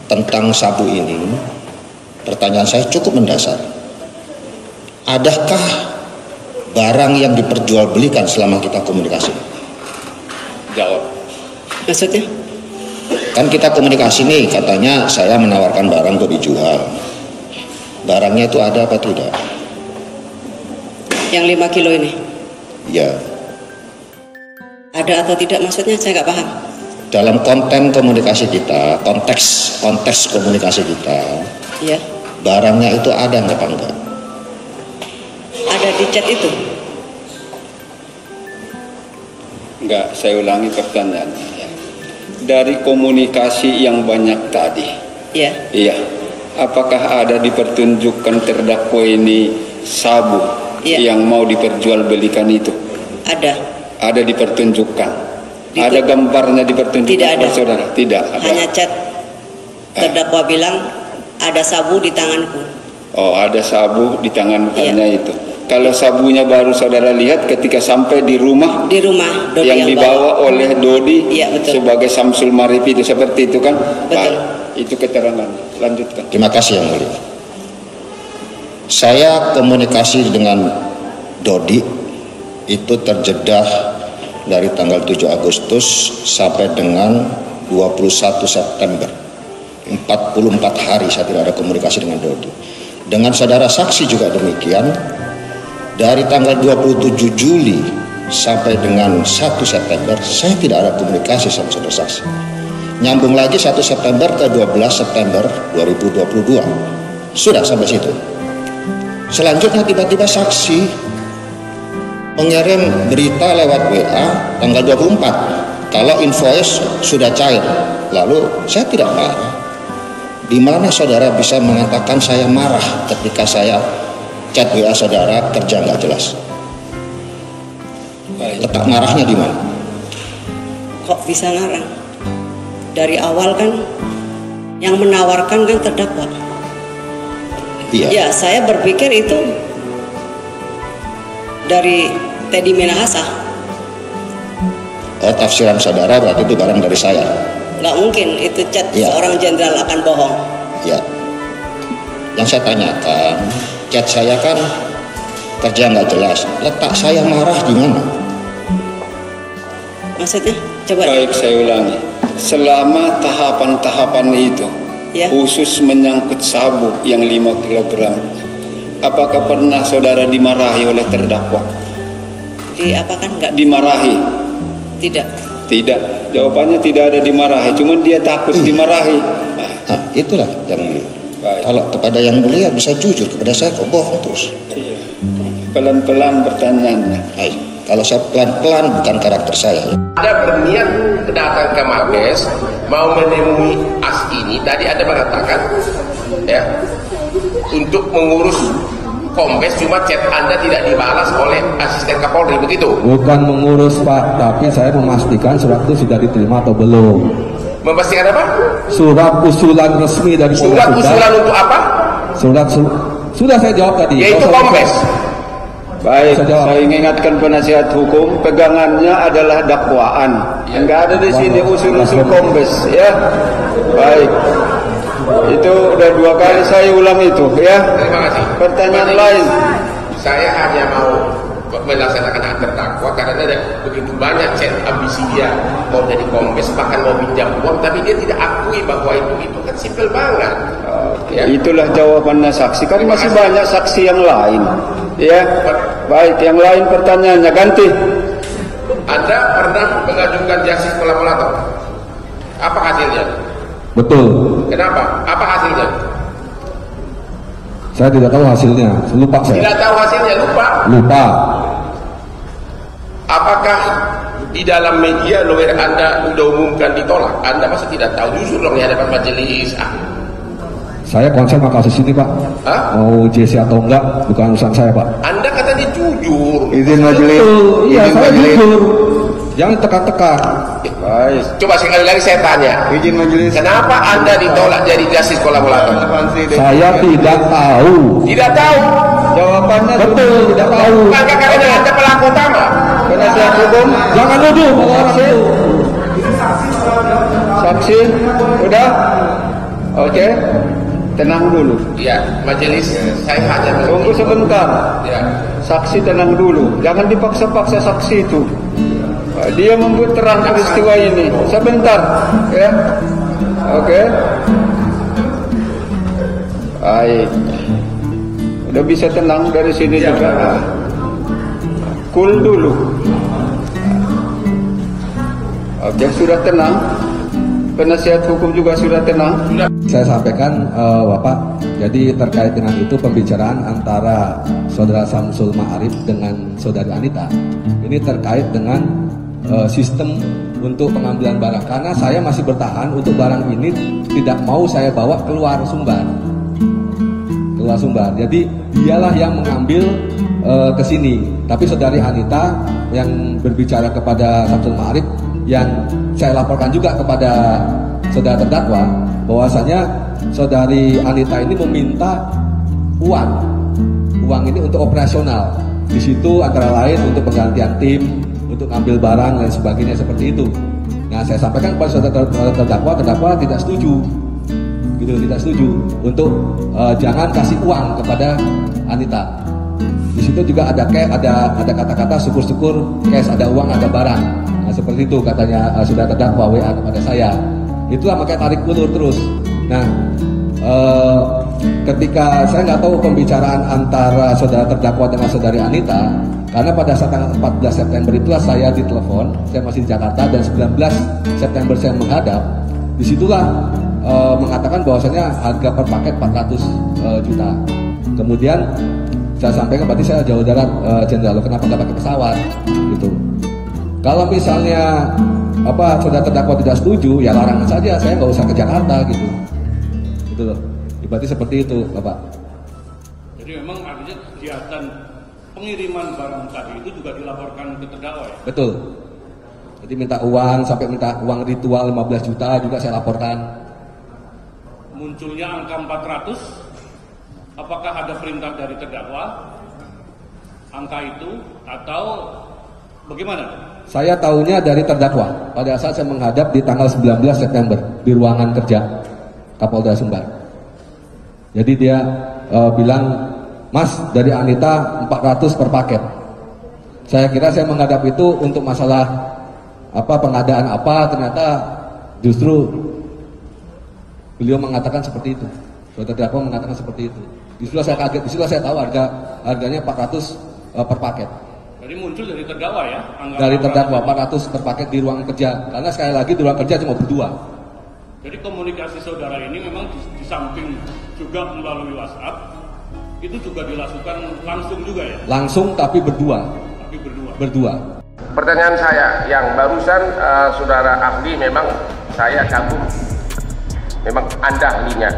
tentang sabu ini, pertanyaan saya cukup mendasar. Adakah barang yang diperjualbelikan selama kita komunikasi? Jawab. Maksudnya? Kan kita komunikasi nih, katanya saya menawarkan barang untuk dijual. Barangnya itu ada apa tidak? Yang 5 kilo ini? Ya. Ada atau tidak maksudnya saya nggak paham. Dalam konten komunikasi kita, konteks komunikasi kita, Ya. barangnya itu ada nggak apa enggak? Ada di chat itu? Enggak, saya ulangi pertanyaannya. Ya. Dari komunikasi yang banyak tadi, Ya. iya, apakah ada dipertunjukkan terdakwa ini sabu yang mau diperjualbelikan itu? Ada. Ada dipertunjukkan. Ada gambarnya dipertunjukkan Tidak ada. kepada saudara? Tidak ada. Hanya chat. Terdakwa bilang ada sabu di tanganku. Oh, ada sabu di tangan hanya Iya. itu. Kalau sabunya baru saudara lihat ketika sampai di rumah Di rumah Dodi yang dibawa bawa. oleh Dodi Iya, betul. sebagai Samsul Marifi itu seperti itu kan? Betul. Baik, itu keterangan. Lanjutkan. Terima kasih Yang Mulia. Saya komunikasi dengan Dodi itu terjedah dari tanggal 7 Agustus sampai dengan 21 September. 44 hari saya tidak ada komunikasi dengan Dodi. Dengan saudara saksi juga demikian. Dari tanggal 27 Juli sampai dengan 1 September saya tidak ada komunikasi sama saudara saksi. Nyambung lagi 1 September ke 12 September 2022. Sudah sampai situ. Selanjutnya tiba-tiba saksi mengirim berita lewat WA tanggal 24 kalau invoice sudah cair. Lalu saya tidak marah. Di mana saudara bisa mengatakan saya marah ketika saya chat WA saudara kerja nggak jelas? Letak marahnya di mana? Kok bisa ngarang? Dari awal kan yang menawarkan kan terdakwa. Iya. Ya, saya berpikir itu dari Teddy Minahasa. Oh, tafsiran saudara berarti itu barang dari saya. Nggak mungkin itu chat Iya. seorang jenderal akan bohong. Ya. Yang saya tanyakan, chat saya kan kerja nggak jelas. Letak saya marah di mana? Maksudnya? Coba. Baik, saya ulangi. Selama tahapan-tahapan itu, Ya. khusus menyangkut sabu yang 5 kg, apakah pernah saudara dimarahi oleh terdakwa? Diapakan nggak? Dimarahi? Tidak. Tidak. Jawabannya tidak ada dimarahi. Cuma dia takut dimarahi. Nah, itulah yang mulia. Baik. Kalau kepada yang mulia bisa jujur, kepada saya kok bohong terus. Iya. Pelan-pelan pertanyaannya. Hai, kalau saya pelan-pelan bukan karakter saya. Ada berniat datang ke Mabes mau menemui As ini. Tadi ada mengatakan ya untuk mengurus Kombes, cuma chat Anda tidak dibalas oleh asisten Kapolri, begitu? Bukan mengurus Pak, tapi saya memastikan surat itu sudah diterima atau belum. Memastikan apa? Surat usulan resmi dari Surat Polres usulan untuk apa? sudah saya jawab tadi. Yaitu Kombes. Baik, Saya jawab. saya ingatkan penasihat hukum, pegangannya adalah dakwaan. Enggak ada di sini usul-usul Kombes, ya. Baik. Itu udah 2 kali saya ulang itu, ya. Terima kasih. Pertanyaan lain. Saya hanya mau melaksanakan hak terdakwa karena ada begitu banyak chat ambisi dia mau jadi Kombes, bahkan mau pinjam uang, tapi dia tidak akui bahwa itu kan simpel banget. Ya. Itulah jawabannya saksi. Kan masih banyak saksi yang lain, ya. Baik, yang lain pertanyaannya ganti. Anda pernah mengajukan justice kolaborator? Apa hasilnya? Betul. Kenapa? Apa hasilnya? Saya tidak tahu hasilnya. Lupa saya. Tidak tahu hasilnya, lupa. Lupa. Apakah di dalam media lawyer Anda sudah umumkan ditolak? Anda masa tidak tahu? Jujur dong di hadapan majelis. Saya konsen sama kasus ini Pak. Hah? Mau JC atau enggak bukan urusan saya Pak. Anda katanya jujur. Izin majelis. Iya, Izin saya majelis. jujur. Jangan tekan-tekan. Baik. Coba sekali lagi saya tanya. Izin majelis. Kenapa Anda ditolak jadi justice kolaborator? Saya tidak tahu. Tidak tahu. Jawabannya Betul, tidak tahu. Bukankah karena Anda pelaku utama? penasihat hukum. Jangan nuduh kalau orang itu. Saksi, udah? Oke, tenang dulu. Ya, majelis saya hanya Tunggu sebentar. Ya. Saksi tenang dulu. Jangan dipaksa-paksa saksi itu. Dia membuat terang peristiwa ini. Sebentar, ya. Oke. Baik. Udah bisa tenang dari sini Ya, juga. Pak. Cool dulu. Oke, sudah tenang. Penasihat hukum juga sudah tenang. Saya sampaikan Bapak, jadi terkait dengan itu pembicaraan antara Saudara Samsul Ma'arif dengan Saudari Anita ini terkait dengan sistem untuk pengambilan barang, karena saya masih bertahan untuk barang ini tidak mau saya bawa keluar Sumbar. Jadi dialah yang mengambil ke sini, tapi Saudari Anita yang berbicara kepada Samsul Ma'arif, yang saya laporkan juga kepada saudara terdakwa bahwasanya Saudari Anita ini meminta uang ini untuk operasional. Di situ antara lain untuk penggantian tim, untuk ambil barang dan sebagainya seperti itu. Nah, saya sampaikan kepada saudara terdakwa tidak setuju, gitu, tidak setuju untuk jangan kasih uang kepada Anita. Di situ juga ada kata-kata syukur-syukur cash, ada uang, ada barang. Nah, seperti itu katanya saudara terdakwa WA kepada saya. Itulah makanya tarik ulur terus. Nah, ketika saya nggak tahu pembicaraan antara saudara terdakwa dengan saudari Anita, karena pada saat tanggal 14 September itulah saya ditelepon, saya masih di Jakarta, dan 19 September saya menghadap. Disitulah mengatakan bahwasanya harga per paket 400 juta. Kemudian saya sampaikan, berarti saya jauh darat jenderal, kenapa nggak pakai pesawat gitu. Kalau misalnya saudara terdakwa tidak setuju, ya larangan saja, saya nggak usah ke Jakarta gitu. Gitu loh. Berarti seperti itu, Bapak. Jadi memang artinya kegiatan pengiriman barang tadi itu juga dilaporkan ke terdakwa ya? Betul. Jadi minta uang, sampai minta uang ritual 15 juta juga saya laporkan. Munculnya angka 400, apakah ada perintah dari terdakwa angka itu atau bagaimana? Saya tahunya dari terdakwa pada saat saya menghadap di tanggal 19 September di ruangan kerja Kapolda Sumbar. Jadi dia bilang, Mas, dari Anita 400 per paket. Saya kira saya menghadap itu untuk masalah pengadaan ternyata justru beliau mengatakan seperti itu. Terdakwa mengatakan seperti itu. Disitulah saya kaget, disitulah saya tahu harganya 400 per paket. Jadi muncul dari terdakwa ya? Dari terdakwa 400 per paket di ruang kerja. Karena sekali lagi di ruang kerja cuma berdua. Jadi komunikasi saudara ini memang di samping juga melalui WhatsApp, itu juga dilakukan langsung juga ya? Langsung tapi berdua. Berdua. Pertanyaan saya yang barusan saudara ahli, memang saya kagum, memang Anda ahlinya.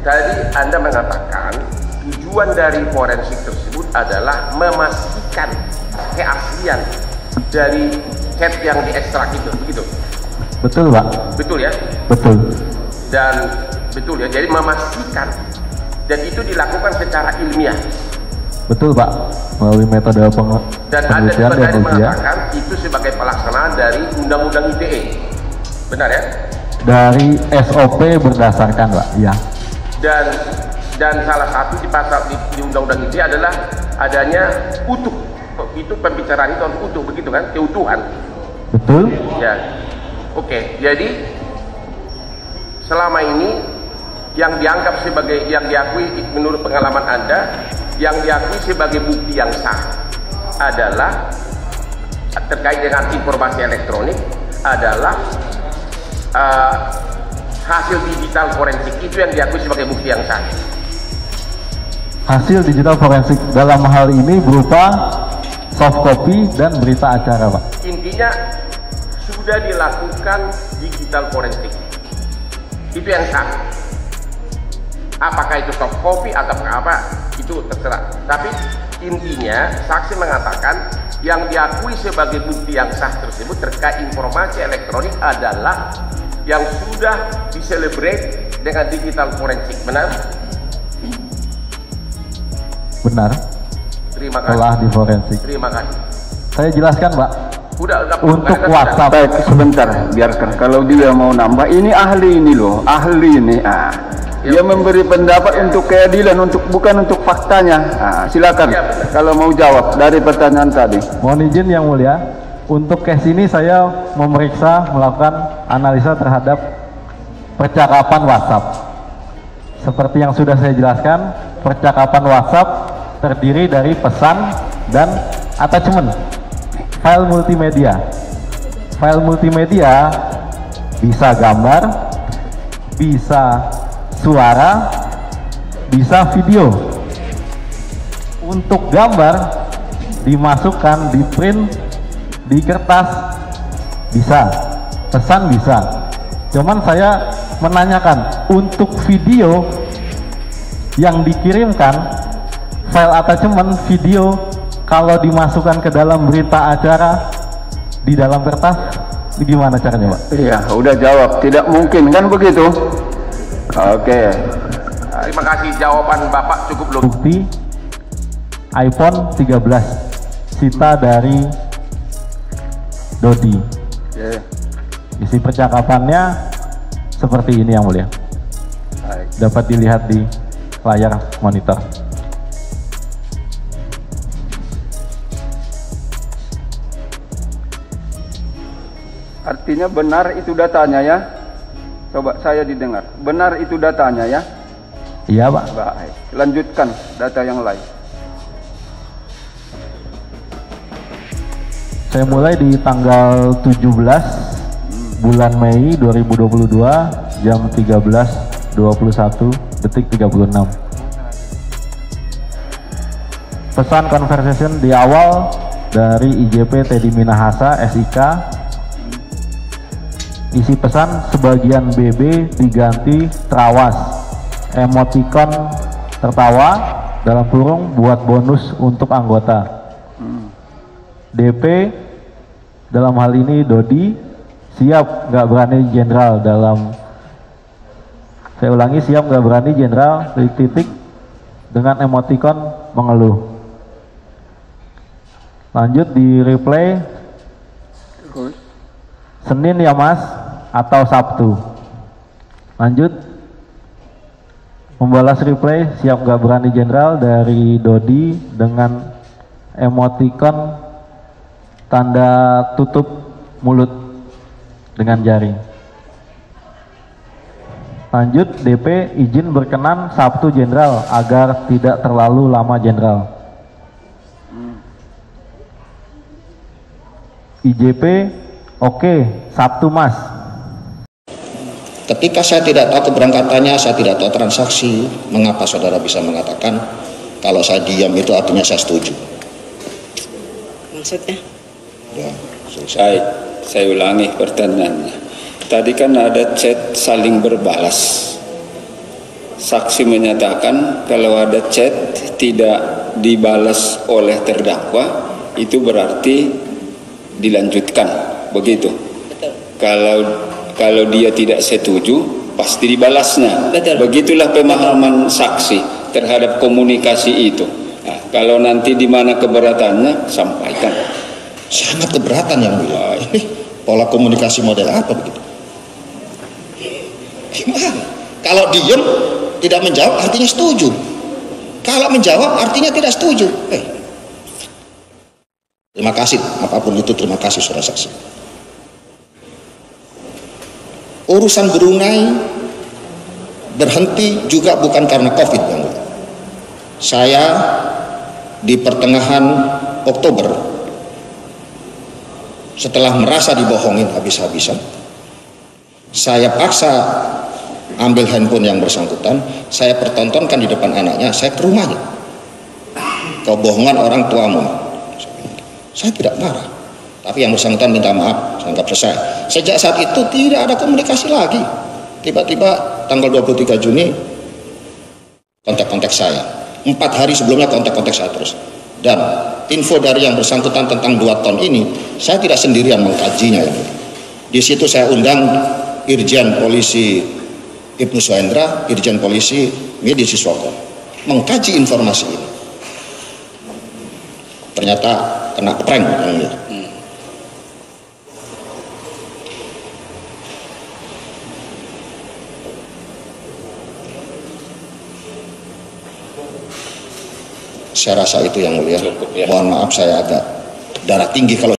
Tadi Anda mengatakan tujuan dari forensik tersebut adalah memastikan keaslian dari cat yang diekstrak itu, begitu? Betul, Pak. Betul ya? Betul. Dan betul ya, jadi memastikan, dan itu dilakukan secara ilmiah. Betul, Pak. Melalui metode dan ada penelitian dan ujian. mengatakan itu sebagai pelaksanaan dari Undang-Undang ITE. Benar ya? Dari SOP berdasarkan, Pak. Iya. Dan salah satu di pasal di Undang-Undang ITE adalah adanya utuh. Itu pembicaraan itu harus utuh, begitu kan? Keutuhan. Betul. Ya. Oke, jadi selama ini yang dianggap sebagai, yang diakui menurut pengalaman Anda, yang diakui sebagai bukti yang sah adalah terkait dengan informasi elektronik adalah hasil digital forensik, itu yang diakui sebagai bukti yang sah. Hasil digital forensik dalam hal ini berupa soft copy dan berita acara, Pak. Intinya sudah dilakukan digital forensik, itu yang sah. Apakah itu soft copy atau apa, itu terserah. Tapi intinya saksi mengatakan yang diakui sebagai bukti yang sah tersebut terkait informasi elektronik adalah yang sudah diselebrate dengan digital forensik. Benar? Benar. Terima kasih. Telah di forensik. Terima kasih. Saya jelaskan, Pak. untuk WhatsApp. Baik, sebentar, biarkan. Kalau dia mau nambah, ini ahli ini loh, ahli ini. Dia memberi pendapat untuk keadilan, bukan untuk faktanya. Silakan kalau mau jawab dari pertanyaan tadi. Mohon izin Yang Mulia, untuk case ini saya melakukan analisa terhadap percakapan WhatsApp. Seperti yang sudah saya jelaskan, percakapan WhatsApp terdiri dari pesan dan attachment, file multimedia. File multimedia bisa gambar, bisa suara, bisa video. Untuk gambar dimasukkan di print di kertas bisa, pesan bisa. Cuman saya menanyakan untuk video yang dikirimkan, file attachment video kalau dimasukkan ke dalam berita acara di dalam kertas, gimana caranya, Pak? Iya, udah jawab. Tidak mungkin kan begitu? Oke. Terima kasih, jawaban Bapak cukup logis. Bukti iPhone 13 sita dari Dodi. Isi percakapannya seperti ini Yang Mulia. Dapat dilihat di layar monitor. Artinya benar itu datanya ya? Coba saya didengar. Benar itu datanya ya? Iya, Pak. Baik. Lanjutkan data yang lain. Saya mulai di tanggal 17 bulan Mei 2022 jam 13.21 detik 36. Pesan conversation di awal dari IJP Teddy Minahasa SIK. Isi pesan sebagian BB diganti terawas, emoticon tertawa dalam kurung buat bonus untuk anggota. DP dalam hal ini Dodi siap nggak berani jenderal dalam, saya ulangi, siap nggak berani jenderal titik dengan emoticon mengeluh. Lanjut di replay, Senin ya Mas atau Sabtu. Lanjut membalas replay siap nggak berani jenderal dari Dodi dengan emoticon tanda tutup mulut dengan jari. Lanjut DP izin berkenan Sabtu jenderal agar tidak terlalu lama jenderal. IJP oke, Sabtu Mas. Ketika saya tidak tahu keberangkatannya, saya tidak tahu transaksi, mengapa saudara bisa mengatakan kalau saya diam itu artinya saya setuju? Maksudnya? Ya, selesai. Baik, saya ulangi pertanyaannya. Tadi kan ada chat saling berbalas. Saksi menyatakan kalau ada chat tidak dibalas oleh terdakwa, itu berarti dilanjutkan, begitu. Betul. Kalau dia tidak setuju, pasti dibalasnya. Betul. Begitulah pemahaman saksi terhadap komunikasi itu. Nah, kalau nanti di mana keberatannya, sampaikan. Sangat keberatan Yang Mulia. Ini pola komunikasi model apa begitu? Gimana? Kalau diem tidak menjawab artinya setuju. Kalau menjawab artinya tidak setuju. Terima kasih, apapun itu terima kasih saudara saksi. Urusan Brunei berhenti juga bukan karena COVID Yang Mulia. Saya di pertengahan Oktober setelah merasa dibohongin habis-habisan, saya paksa ambil handphone yang bersangkutan, saya pertontonkan di depan anaknya, saya ke rumahnya. Kebohongan orang tuamu. Saya tidak marah, tapi yang bersangkutan minta maaf, saya anggap selesai. Sejak saat itu tidak ada komunikasi lagi. Tiba-tiba tanggal 23 Juni kontak-kontak saya. 4 hari sebelumnya kontak-kontak saya terus. Dan info dari yang bersangkutan tentang 2 ton ini, saya tidak sendirian mengkajinya. Di situ saya undang Irjen Polisi Ibnu Suhendra, Irjen Polisi Medi Siswoko, mengkaji informasi ini. Ternyata kena prank. Saya rasa itu yang mulia. Cukup, ya. Mohon maaf saya agak darah tinggi kalau